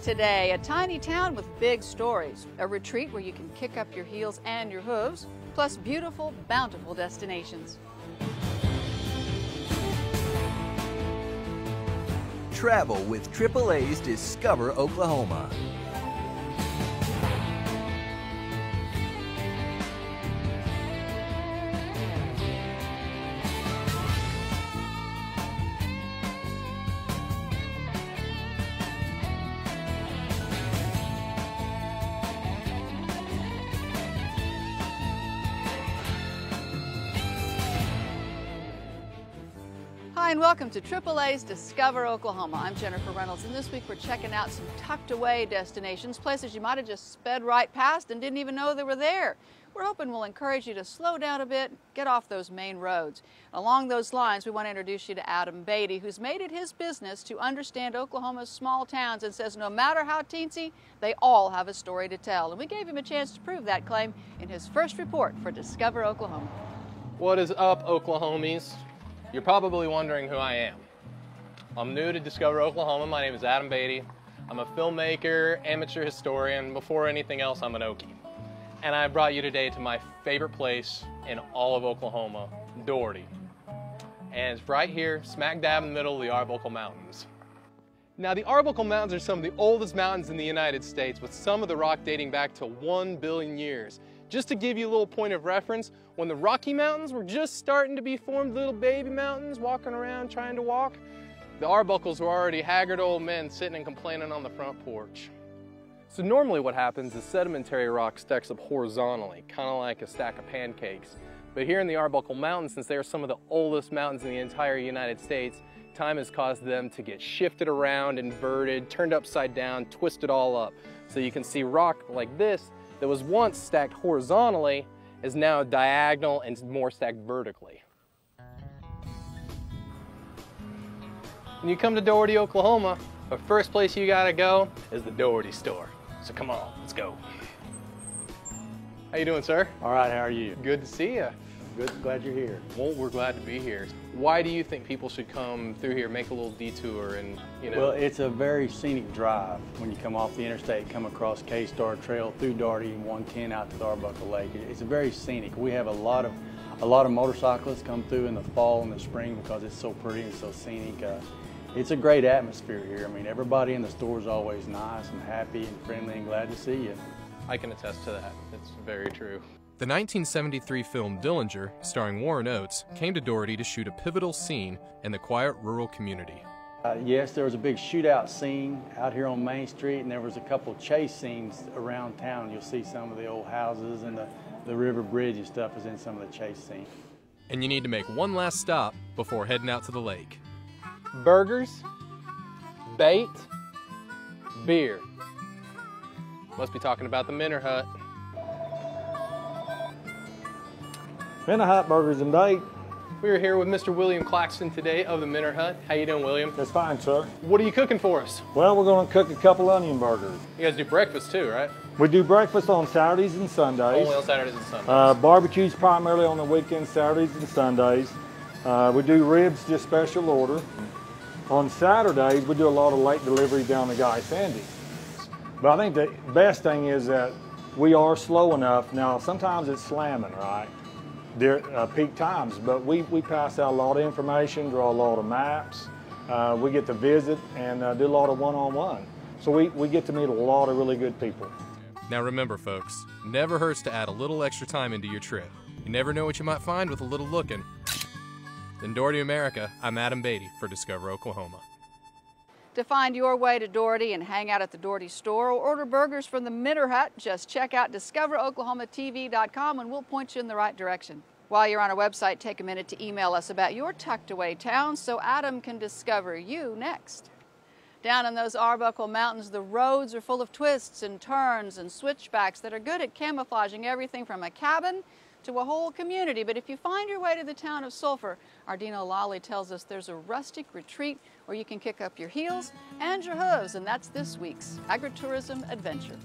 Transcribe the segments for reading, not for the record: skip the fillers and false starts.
Today, a tiny town with big stories, a retreat where you can kick up your heels and your hooves, plus beautiful, bountiful destinations. Travel with AAA's Discover Oklahoma. Hi and welcome to AAA's Discover Oklahoma. I'm Jennifer Reynolds, and this week we're checking out some tucked away destinations, places you might have just sped right past and didn't even know they were there. We're hoping we'll encourage you to slow down a bit, get off those main roads. Along those lines, we want to introduce you to Adam Beatty, who's made it his business to understand Oklahoma's small towns and says no matter how teensy, they all have a story to tell. And we gave him a chance to prove that claim in his first report for Discover Oklahoma. What is up, Oklahomies? You're probably wondering who I am. I'm new to Discover Oklahoma. My name is Adam Beatty. I'm a filmmaker, amateur historian. Before anything else, I'm an Okie. And I brought you today to my favorite place in all of Oklahoma, Doherty. And it's right here, smack dab in the middle of the Arbuckle Mountains. Now, the Arbuckle Mountains are some of the oldest mountains in the United States, with some of the rock dating back to 1 billion years. Just to give you a little point of reference, when the Rocky Mountains were just starting to be formed, little baby mountains walking around trying to walk, the Arbuckles were already haggard old men sitting and complaining on the front porch. So normally what happens is sedimentary rock stacks up horizontally, kind of like a stack of pancakes. But here in the Arbuckle Mountains, since they are some of the oldest mountains in the entire United States, time has caused them to get shifted around, inverted, turned upside down, twisted all up. So you can see rock like this that was once stacked horizontally is now diagonal and more stacked vertically. When you come to Doherty, Oklahoma, the first place you gotta go is the Doherty store. So come on, let's go. How you doing, sir? All right, how are you? Good to see you. Good, glad you're here. Well, we're glad to be here. Why do you think people should come through here, make a little detour and, you know? Well, it's a very scenic drive. When you come off the interstate, come across K-Star Trail through Doherty and 110 out to the Arbuckle Lake. It's a very scenic. We have a lot of motorcyclists come through in the fall and the spring because it's so pretty and so scenic. It's a great atmosphere here. I mean, everybody in the store is always nice and happy and friendly and glad to see you. I can attest to that. It's very true. The 1973 film Dillinger, starring Warren Oates, came to Doherty to shoot a pivotal scene in the quiet rural community. Yes, there was a big shootout scene out here on Main Street, and there was a couple chase scenes around town. You'll see some of the old houses, and the river bridge and stuff is in some of the chase scenes. And you need to make one last stop before heading out to the lake. Burgers, bait, beer. Must be talking about the Minter Hut. Minter Hut Burgers and Bait. We are here with Mr. William Claxton today of the Minter Hut. How you doing, William? That's fine, sir. What are you cooking for us? Well, we're going to cook a couple onion burgers. You guys do breakfast too, right? We do breakfast on Saturdays and Sundays. Only on Saturdays and Sundays. Barbecues primarily on the weekends, Saturdays and Sundays. We do ribs, just special order. On Saturdays, we do a lot of late deliveries down to Guy Sandy. But I think the best thing is that we are slow enough. Now, sometimes it's slamming, right? Peak times, but we pass out a lot of information, draw a lot of maps. We get to visit and do a lot of one-on-one. So we get to meet a lot of really good people. Now remember, folks, never hurts to add a little extra time into your trip. You never know what you might find with a little looking. In Doherty, America, I'm Adam Beatty for Discover Oklahoma. To find your way to Doherty and hang out at the Doherty store or order burgers from the Minter Hut, just check out discoveroklahomatv.com and we'll point you in the right direction. While you're on our website, take a minute to email us about your tucked away town so Adam can discover you next. Down in those Arbuckle Mountains, the roads are full of twists and turns and switchbacks that are good at camouflaging everything from a cabin to a whole community. But if you find your way to the town of Sulphur, Ardino Lally tells us there's a rustic retreat where you can kick up your heels and your hooves, and that's this week's agritourism adventure.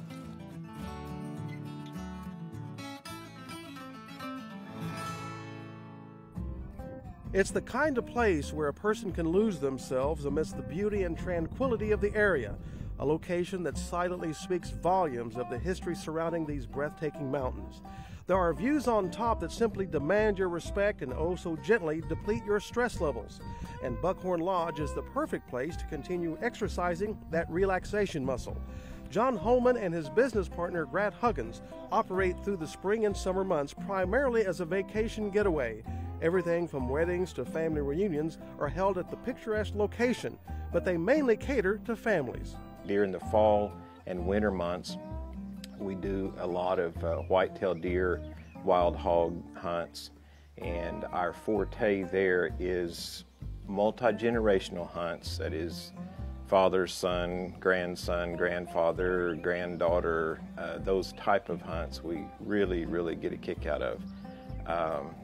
It's the kind of place where a person can lose themselves amidst the beauty and tranquility of the area. a location that silently speaks volumes of the history surrounding these breathtaking mountains. There are views on top that simply demand your respect and oh so gently deplete your stress levels. And Buckhorn Lodge is the perfect place to continue exercising that relaxation muscle. John Holman and his business partner, Grant Huggins, operate through the spring and summer months primarily as a vacation getaway. Everything from weddings to family reunions are held at the picturesque location, but they mainly cater to families. During the fall and winter months, we do a lot of white-tailed deer, wild hog hunts, and our forte there is multi-generational hunts. That is father, son, grandson, grandfather, granddaughter, those type of hunts we really get a kick out of.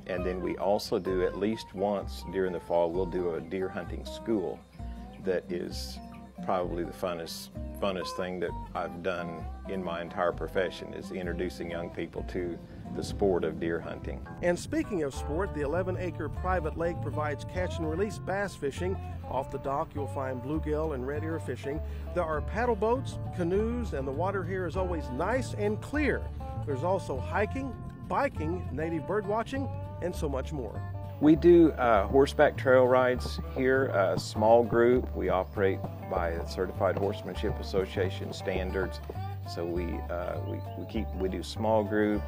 And then we also do at least once during the fall, we'll do a deer hunting school that is probably the funnest thing that I've done in my entire profession, is introducing young people to the sport of deer hunting. And speaking of sport, the 11-acre private lake provides catch and release bass fishing. Off the dock, you'll find bluegill and red ear fishing. There are paddle boats, canoes, and the water here is always nice and clear. There's also hiking, biking, native bird watching, and so much more. We do horseback trail rides here, a small group. We operate by the Certified Horsemanship Association standards. So we do small group,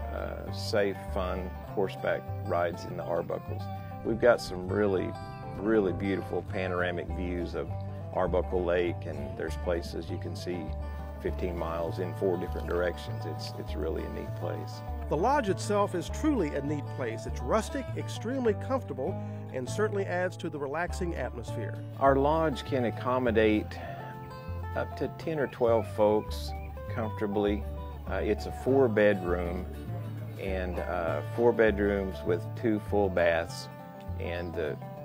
safe, fun horseback rides in the Arbuckles. We've got some really beautiful panoramic views of Arbuckle Lake, and there's places you can see 15 miles in 4 different directions. It's really a neat place. The lodge itself is truly a neat place. It's rustic, extremely comfortable, and certainly adds to the relaxing atmosphere. Our lodge can accommodate up to 10 or 12 folks comfortably. It's a 4-bedroom, and 4 bedrooms with 2 full baths. And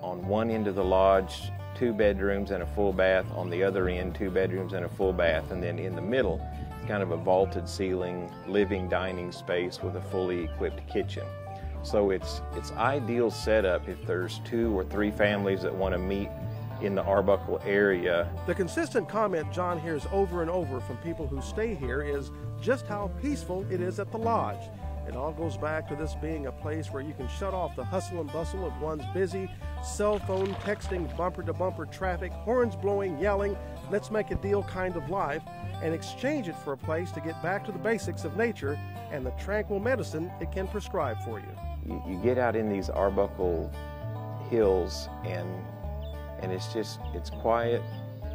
on one end of the lodge, 2 bedrooms and a full bath. On the other end, 2 bedrooms and a full bath. And then in the middle, kind of a vaulted ceiling, living dining space with a fully equipped kitchen. So it's ideal setup if there's 2 or 3 families that want to meet in the Arbuckle area. The consistent comment John hears over and over from people who stay here is just how peaceful it is at the lodge. It all goes back to this being a place where you can shut off the hustle and bustle of one's busy cell phone, texting, bumper-to-bumper traffic, horns blowing, yelling, let's make a deal kind of life, and exchange it for a place to get back to the basics of nature and the tranquil medicine it can prescribe for you. You get out in these Arbuckle hills, and it's quiet.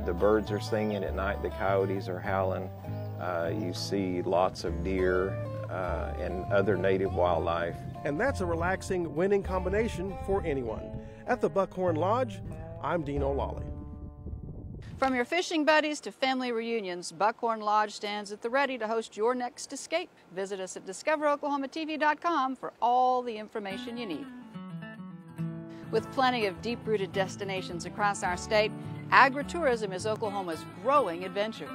The birds are singing at night, the coyotes are howling. You see lots of deer and other native wildlife. And that's a relaxing, winning combination for anyone. At the Buckhorn Lodge, I'm Dean O'Lally. From your fishing buddies to family reunions, Buckhorn Lodge stands at the ready to host your next escape. Visit us at discoveroklahomatv.com for all the information you need. With plenty of deep-rooted destinations across our state, agritourism is Oklahoma's growing adventure.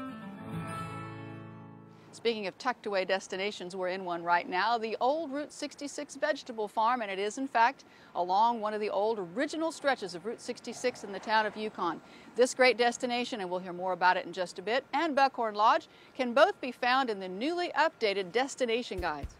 Speaking of tucked-away destinations, we're in one right now, the old Route 66 vegetable farm, and it is, in fact, along one of the old original stretches of Route 66 in the town of Yukon. This great destination, and we'll hear more about it in just a bit, and Buckhorn Lodge can both be found in the newly updated destination guides.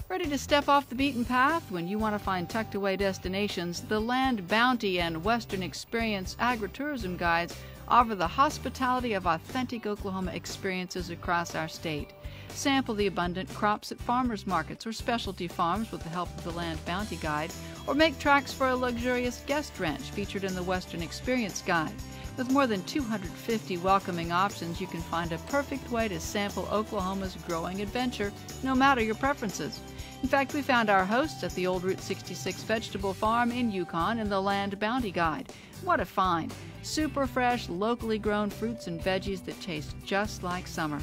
Ready to step off the beaten path? When you want to find tucked-away destinations, the Land Bounty and Western Experience agritourism guides offer the hospitality of authentic Oklahoma experiences across our state. Sample the abundant crops at farmers markets or specialty farms with the help of the Land Bounty Guide, or make tracks for a luxurious guest ranch featured in the Western Experience Guide. With more than 250 welcoming options, you can find a perfect way to sample Oklahoma's growing adventure, no matter your preferences. In fact, we found our hosts at the old Route 66 vegetable farm in Yukon in the Land Bounty Guide. What a find! Super fresh, locally grown fruits and veggies that taste just like summer.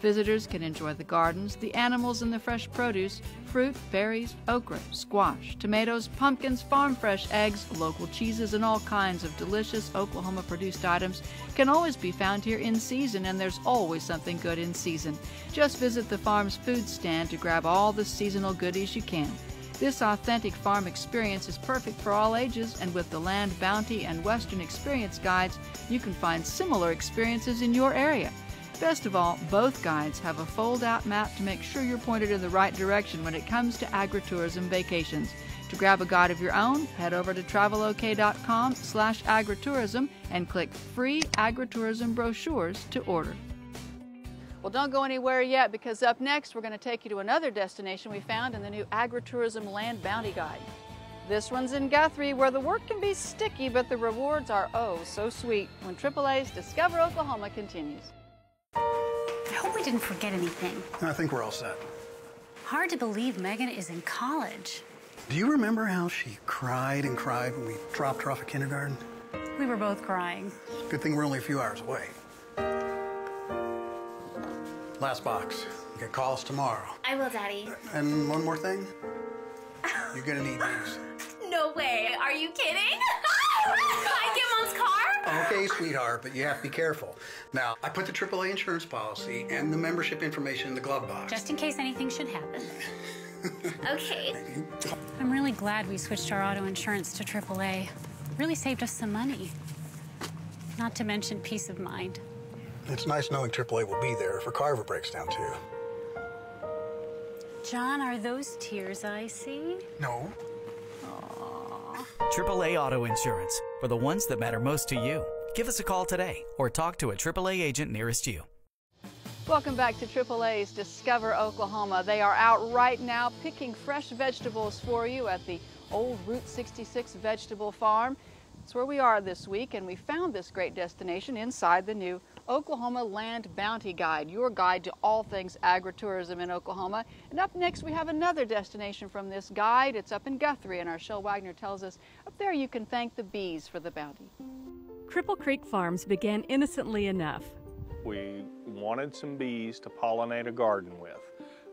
Visitors can enjoy the gardens, the animals, and the fresh produce, fruit, berries, okra, squash, tomatoes, pumpkins, farm-fresh eggs, local cheeses, and all kinds of delicious Oklahoma-produced items can always be found here in season, and there's always something good in season. Just visit the farm's food stand to grab all the seasonal goodies you can. This authentic farm experience is perfect for all ages, and with the Land Bounty and Western Experience guides, you can find similar experiences in your area. Best of all, both guides have a fold-out map to make sure you're pointed in the right direction when it comes to agritourism vacations. To grab a guide of your own, head over to travelok.com/agritourism and click Free Agritourism Brochures to order. Well, don't go anywhere yet, because up next we're going to take you to another destination we found in the new Agritourism Land Bounty Guide. This one's in Guthrie, where the work can be sticky, but the rewards are oh so sweet when AAA's Discover Oklahoma continues. I hope we didn't forget anything. I think we're all set. Hard to believe Megan is in college. Do you remember how she cried and cried when we dropped her off at kindergarten? We were both crying. Good thing we're only a few hours away. Last box. You get calls tomorrow. I will, Daddy. And one more thing. You're gonna need these. No way. Are you kidding? Can I get Mom's car? Okay, sweetheart, but you have to be careful. Now, I put the AAA insurance policy and the membership information in the glove box. Just in case anything should happen. Okay. I'm really glad we switched our auto insurance to AAA. Really saved us some money. Not to mention peace of mind. It's nice knowing AAA will be there if her car ever breaks down, too. John, are those tears I see? No. Aww. AAA Auto Insurance, for the ones that matter most to you. Give us a call today or talk to a AAA agent nearest you. Welcome back to AAA's Discover Oklahoma. They are out right now picking fresh vegetables for you at the old Route 66 vegetable farm. It's where we are this week, and we found this great destination inside the new Oklahoma Land Bounty Guide, your guide to all things agritourism in Oklahoma. And up next we have another destination from this guide. It's up in Guthrie, and our Shel Wagner tells us up there you can thank the bees for the bounty. Cripple Creek Farms began innocently enough. We wanted some bees to pollinate a garden with,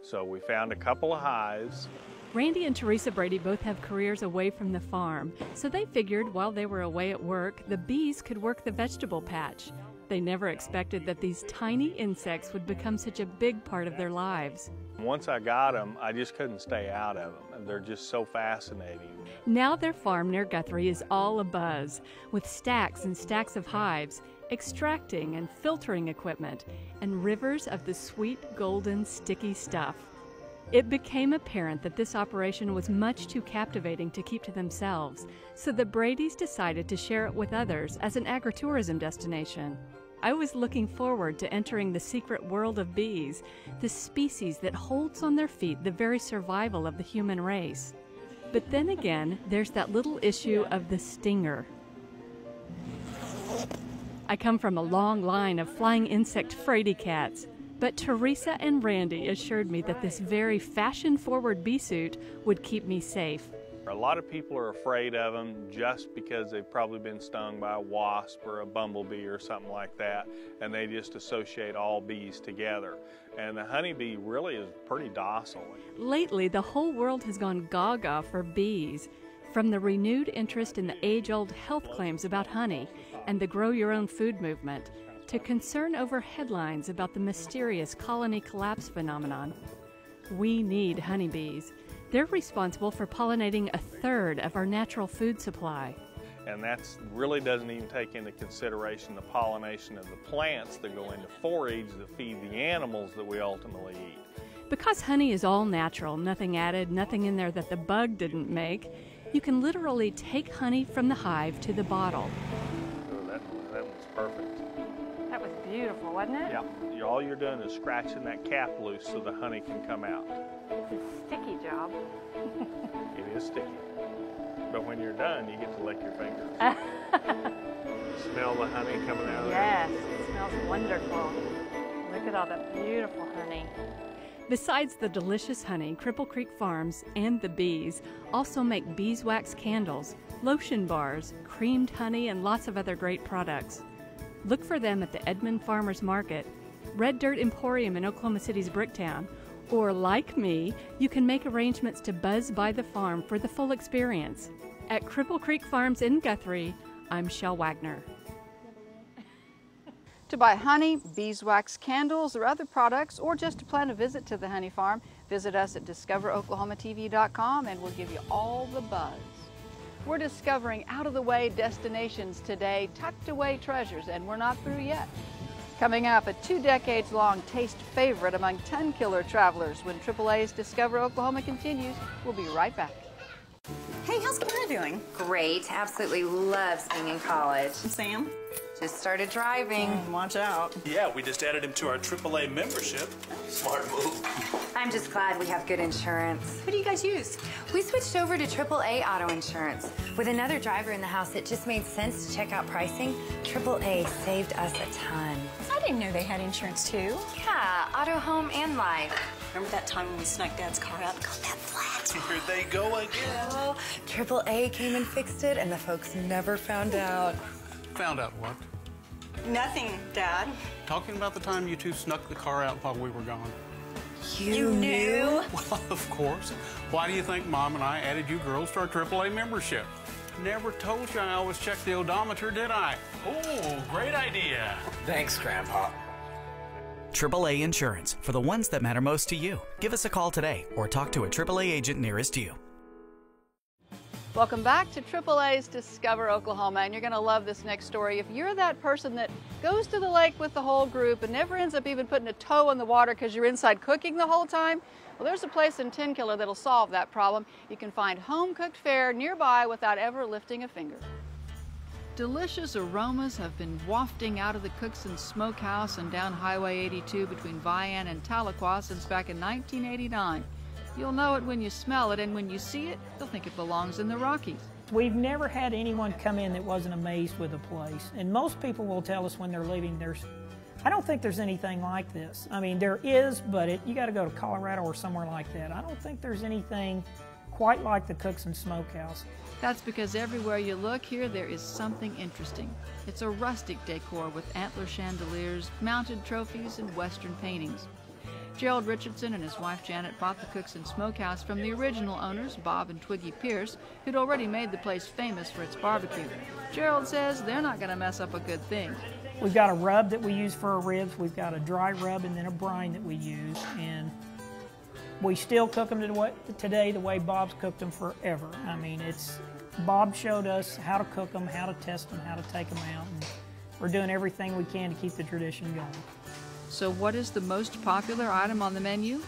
so we found a couple of hives. Randy and Teresa Brady both have careers away from the farm, so they figured while they were away at work, the bees could work the vegetable patch. They never expected that these tiny insects would become such a big part of their lives. Once I got them, I just couldn't stay out of them. They're just so fascinating. Now their farm near Guthrie is all abuzz, with stacks and stacks of hives, extracting and filtering equipment, and rivers of the sweet, golden, sticky stuff. It became apparent that this operation was much too captivating to keep to themselves, so the Bradys decided to share it with others as an agritourism destination. I was looking forward to entering the secret world of bees, the species that holds on their feet the very survival of the human race. But then again, there's that little issue of the stinger. I come from a long line of flying insect fraidy cats, but Teresa and Randy assured me that this very fashion-forward bee suit would keep me safe. A lot of people are afraid of them just because they've probably been stung by a wasp or a bumblebee or something like that, and they just associate all bees together. And the honeybee really is pretty docile. Lately, the whole world has gone gaga for bees. From the renewed interest in the age-old health claims about honey and the grow-your-own-food movement, to concern over headlines about the mysterious colony collapse phenomenon. We need honeybees. They're responsible for pollinating 1/3 of our natural food supply. And that really doesn't even take into consideration the pollination of the plants that go into forage that feed the animals that we ultimately eat. Because honey is all natural, nothing added, nothing in there that the bug didn't make, you can literally take honey from the hive to the bottle. So that was perfect. That was beautiful, wasn't it? Yeah. All you're doing is scratching that cap loose so the honey can come out. It's a sticky job. It is sticky. But when you're done, you get to lick your fingers. Smell the honey coming out of there? Yes, it smells wonderful. Look at all that beautiful honey. Besides the delicious honey, Cripple Creek Farms and the bees also make beeswax candles, lotion bars, creamed honey, and lots of other great products. Look for them at the Edmond Farmers Market, Red Dirt Emporium in Oklahoma City's Bricktown, or like me, you can make arrangements to buzz by the farm for the full experience. At Cripple Creek Farms in Guthrie, I'm Shel Wagner. To buy honey, beeswax candles, or other products, or just to plan a visit to the honey farm, visit us at discoveroklahomatv.com and we'll give you all the buzz. We're discovering out-of-the-way destinations today, tucked away treasures, and we're not through yet. Coming up, a 2 decades-long taste favorite among 10-killer travelers when AAA's Discover Oklahoma continues. We'll be right back. Hey, how's Kara doing? Great. Absolutely loves being in college. Sam? Just started driving. Watch out. Yeah, we just added him to our AAA membership. Smart move. I'm just glad we have good insurance. Who do you guys use? We switched over to AAA auto insurance. With another driver in the house, it just made sense to check out pricing. AAA saved us a ton. I didn't know they had insurance too. Yeah, auto, home, and life. Remember that time when we snuck Dad's car out and got that flat? Here they go again. Oh, AAA came and fixed it, and the folks never found out. Found out what? Nothing, Dad. Talking about the time you two snuck the car out while we were gone. You knew? Well, of course. Why do you think Mom and I added you girls to our AAA membership? Never told you I always check the odometer, did I? Oh, great idea. Thanks, Grandpa. AAA Insurance, for the ones that matter most to you. Give us a call today or talk to a AAA agent nearest you. Welcome back to AAA's Discover Oklahoma, and you're going to love this next story. If you're that person that goes to the lake with the whole group and never ends up even putting a toe in the water because you're inside cooking the whole time, well, there's a place in Tenkiller that'll solve that problem. You can find home-cooked fare nearby without ever lifting a finger. Delicious aromas have been wafting out of the Cookson Smokehouse and down Highway 82 between Vian and Tahlequah since back in 1989. You'll know it when you smell it, and when you see it, you'll think it belongs in the Rockies. We've never had anyone come in that wasn't amazed with the place. And most people will tell us when they're leaving, I don't think there's anything like this. I mean, there is, but you got to go to Colorado or somewhere like that. I don't think there's anything quite like the Cookson Smokehouse. That's because everywhere you look here, there is something interesting. It's a rustic decor with antler chandeliers, mounted trophies, and Western paintings. Gerald Richardson and his wife Janet bought the Cookson Smokehouse from the original owners, Bob and Twiggy Pierce, who'd already made the place famous for its barbecue. Gerald says they're not going to mess up a good thing. We've got a rub that we use for our ribs, we've got a dry rub, and then a brine that we use. And we still cook them today the way Bob's cooked them forever. I mean, Bob showed us how to cook them, how to test them, how to take them out. And we're doing everything we can to keep the tradition going. So what is the most popular item on the menu?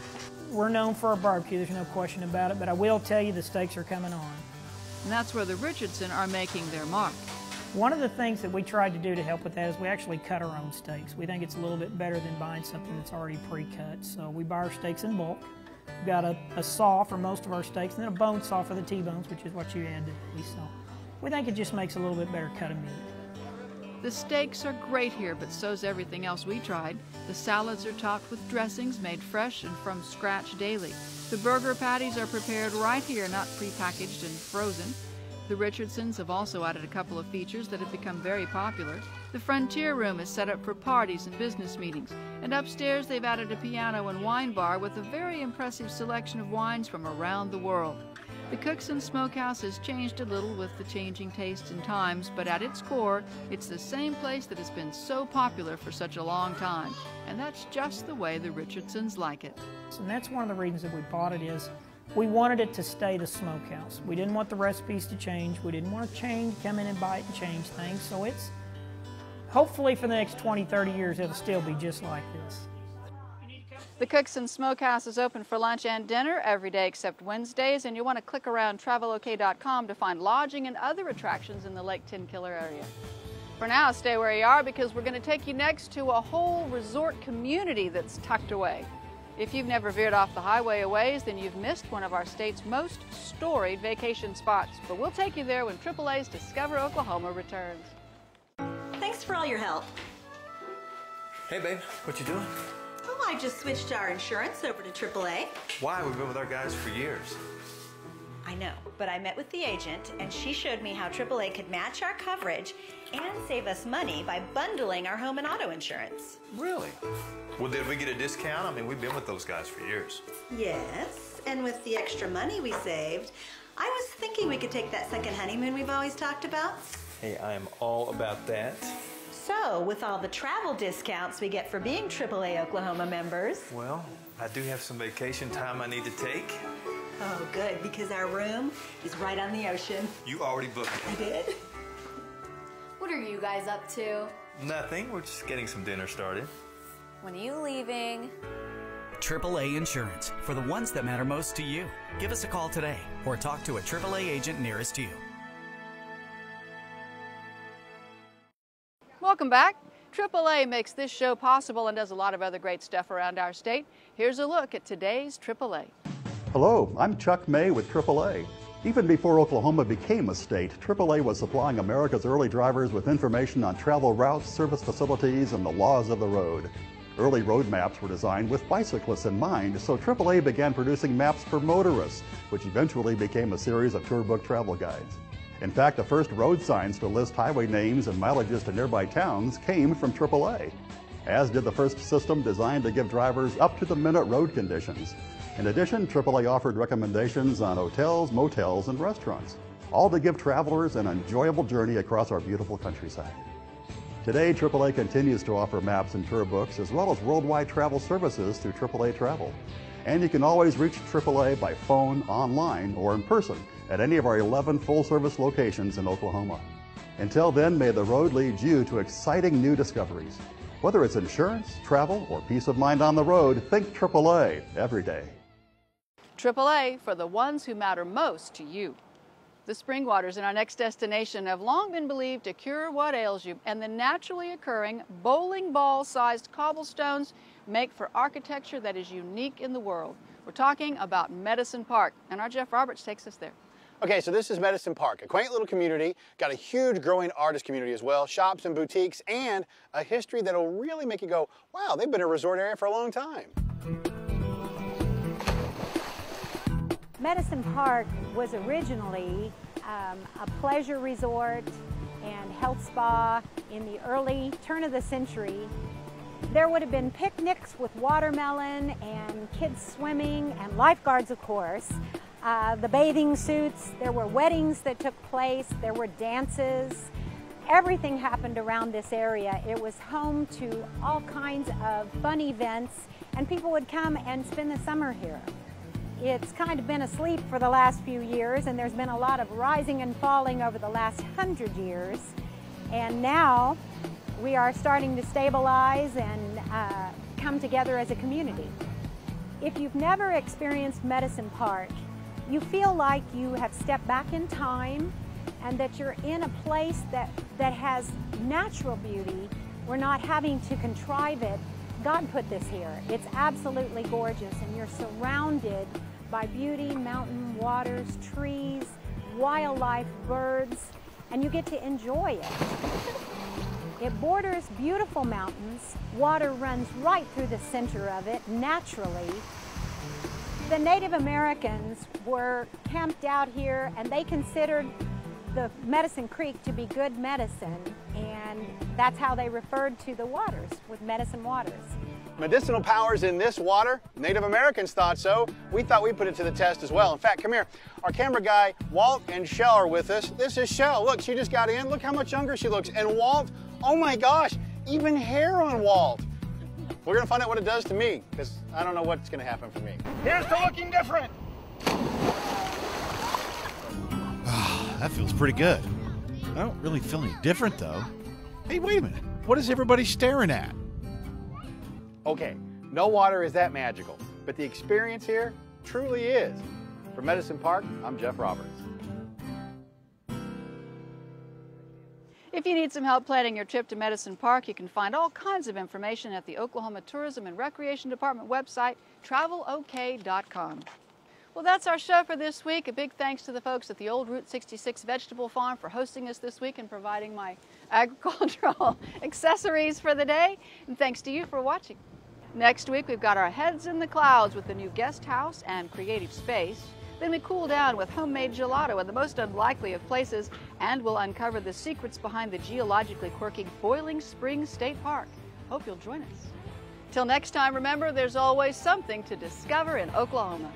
We're known for our barbecue, there's no question about it, but I will tell you the steaks are coming on. And that's where the Richardson are making their mark. One of the things that we tried to do to help with that is we actually cut our own steaks. We think it's a little bit better than buying something that's already pre-cut. So we buy our steaks in bulk. We've got a saw for most of our steaks, and then a bone saw for the T-bones, which is what you add to these. So we think it just makes a little bit better cut of meat. The steaks are great here, but so's everything else we tried. The salads are topped with dressings made fresh and from scratch daily. The burger patties are prepared right here, not prepackaged and frozen. The Richardsons have also added a couple of features that have become very popular. The Frontier Room is set up for parties and business meetings, and upstairs they've added a piano and wine bar with a very impressive selection of wines from around the world. The Cookson Smokehouse has changed a little with the changing tastes and times, but at its core, it's the same place that has been so popular for such a long time. And that's just the way the Richardsons like it. And that's one of the reasons that we bought it is we wanted it to stay the smokehouse. We didn't want the recipes to change. We didn't want to come in and buy it and change things. So it's, hopefully for the next 20, 30 years, it'll still be just like this. The Cookson Smokehouse is open for lunch and dinner every day except Wednesdays, and you'll want to click around travelok.com to find lodging and other attractions in the Lake Tenkiller area. For now, stay where you are because we're going to take you next to a whole resort community that's tucked away. If you've never veered off the highway a ways, then you've missed one of our state's most storied vacation spots. But we'll take you there when AAA's Discover Oklahoma returns. Thanks for all your help. Hey, babe, what you doing? Oh, I just switched our insurance over to AAA. Why? We've been with our guys for years. I know, but I met with the agent, and she showed me how AAA could match our coverage and save us money by bundling our home and auto insurance. Really? Well, did we get a discount? I mean, we've been with those guys for years. Yes, and with the extra money we saved, I was thinking we could take that second honeymoon we've always talked about. Hey, I am all about that. So, with all the travel discounts we get for being AAA Oklahoma members... Well, I do have some vacation time I need to take. Oh, good, because our room is right on the ocean. You already booked it. I did? What are you guys up to? Nothing. We're just getting some dinner started. When are you leaving? AAA Insurance, for the ones that matter most to you. Give us a call today or talk to a AAA agent nearest you. Welcome back. AAA makes this show possible and does a lot of other great stuff around our state. Here's a look at today's AAA. Hello, I'm Chuck May with AAA. Even before Oklahoma became a state, AAA was supplying America's early drivers with information on travel routes, service facilities, and the laws of the road. Early road maps were designed with bicyclists in mind, so AAA began producing maps for motorists, which eventually became a series of tour book travel guides. In fact, the first road signs to list highway names and mileages to nearby towns came from AAA, as did the first system designed to give drivers up-to-the-minute road conditions. In addition, AAA offered recommendations on hotels, motels, and restaurants, all to give travelers an enjoyable journey across our beautiful countryside. Today, AAA continues to offer maps and tour books, as well as worldwide travel services through AAA Travel. And you can always reach AAA by phone, online, or in person at any of our 11 full-service locations in Oklahoma. Until then, may the road lead you to exciting new discoveries. Whether it's insurance, travel, or peace of mind on the road, think AAA every day. AAA for the ones who matter most to you. The spring waters in our next destination have long been believed to cure what ails you, and the naturally occurring bowling ball-sized cobblestones make for architecture that is unique in the world. We're talking about Medicine Park, and our Jeff Roberts takes us there. Okay, so this is Medicine Park, a quaint little community, got a huge growing artist community as well, shops and boutiques, and a history that'll really make you go, wow, they've been a resort area for a long time. Medicine Park was originally a pleasure resort and health spa in the early turn of the century. There would have been picnics with watermelon and kids swimming and lifeguards, of course. The bathing suits, there were weddings that took place, there were dances. Everything happened around this area. It was home to all kinds of fun events, and people would come and spend the summer here. It's kind of been asleep for the last few years, and there's been a lot of rising and falling over the last 100 years. And now we are starting to stabilize and come together as a community. If you've never experienced Medicine Park, you feel like you have stepped back in time and that you're in a place that has natural beauty. We're not having to contrive it. God put this here. It's absolutely gorgeous, and you're surrounded by beauty, mountain, waters, trees, wildlife, birds, and you get to enjoy it. It borders beautiful mountains. Water runs right through the center of it, naturally. The Native Americans were camped out here, and they considered the Medicine Creek to be good medicine, and that's how they referred to the waters, with medicine waters. Medicinal powers in this water? Native Americans thought so. We thought we'd put it to the test as well. In fact, come here. Our camera guy, Walt and Shell, are with us. This is Shell. Look, she just got in. Look how much younger she looks. And Walt, oh my gosh, even hair on Walt. We're going to find out what it does to me, because I don't know what's going to happen for me. Here's to looking different. That feels pretty good. I don't really feel any different, though. Hey, wait a minute. What is everybody staring at? Okay, no water is that magical, but the experience here truly is. For Medicine Park, I'm Jeff Roberts. If you need some help planning your trip to Medicine Park, you can find all kinds of information at the Oklahoma Tourism and Recreation Department website, travelok.com. Well, that's our show for this week. A big thanks to the folks at the old Route 66 Vegetable Farm for hosting us this week and providing my agricultural accessories for the day. And thanks to you for watching. Next week, we've got our heads in the clouds with the new guest house and creative space. Then we cool down with homemade gelato in the most unlikely of places, and we'll uncover the secrets behind the geologically quirky Boiling Springs State Park. Hope you'll join us. Till next time, remember, there's always something to discover in Oklahoma.